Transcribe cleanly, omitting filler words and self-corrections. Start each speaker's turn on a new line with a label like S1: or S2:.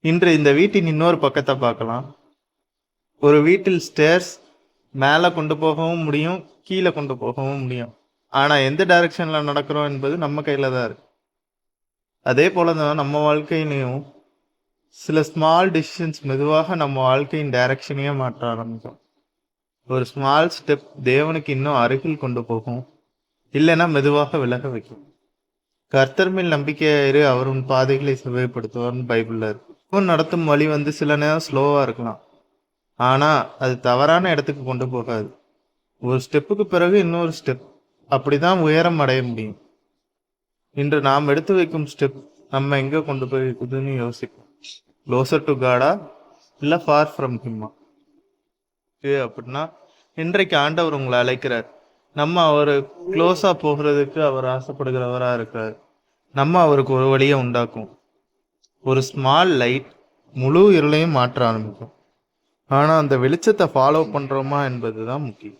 S1: இன்று இந்த வீட்டின் இன்னொரு பக்கத்தை பார்க்கலாம். ஒரு வீட்டில் ஸ்டேர்ஸ் மேலே கொண்டு போகவும் முடியும், கீழே கொண்டு போகவும் முடியும். ஆனால் எந்த டைரக்ஷனில் நடக்கிறோம் என்பது நம்ம கையில் தான் இருக்கு. அதே போல தான் நம்ம வாழ்க்கையிலையும் சில ஸ்மால் டிசிஷன்ஸ் மெதுவாக நம்ம வாழ்க்கையின் டைரக்ஷனையே மாற்ற ஆரம்பிக்கும். ஒரு ஸ்மால் ஸ்டெப் தேவனுக்கு இன்னும் அருகில் கொண்டு போகும், இல்லைன்னா மெதுவாக விலக வைக்கும். கர்த்தர் மேல் நம்பிக்கையாயிரு, அவர் உன் பாதைகளை செவ்வாய்ப்படுத்துவார்னு பைபிள்ல இருக்கு. நடத்தும் வழி சில நேரம் ஸ்லோவா இருக்கலாம், ஆனா அது தவறான இடத்துக்கு கொண்டு போகாது. ஒரு ஸ்டெப்புக்கு பிறகு இன்னொரு ஸ்டெப், அப்படிதான் உயரம் அடைய முடியும். இன்று நாம் எடுத்து வைக்கும் ஸ்டெப் நம்ம எங்க கொண்டு போய் இருக்குதுன்னு யோசிப்போம். க்ளோசர் டு காடா இல்ல ஃபார் ஃப்ரம் ஹிம்மா? அப்படின்னா இன்றைக்கு ஆண்டவர் உங்களை அழைக்கிறார். நம்ம அவரு க்ளோஸா போகிறதுக்கு அவர் ஆசைப்படுகிறவரா இருக்கிறார். நம்ம அவருக்கு ஒரு வழியை உண்டாக்கும். ஒரு ஸ்மால் லைட் முழு இருளையும் மாற்ற ஆரம்பிக்கும். ஆனா அந்த வெளிச்சத்தை ஃபாலோ பண்றோமா என்பதுதான் முக்கியம்.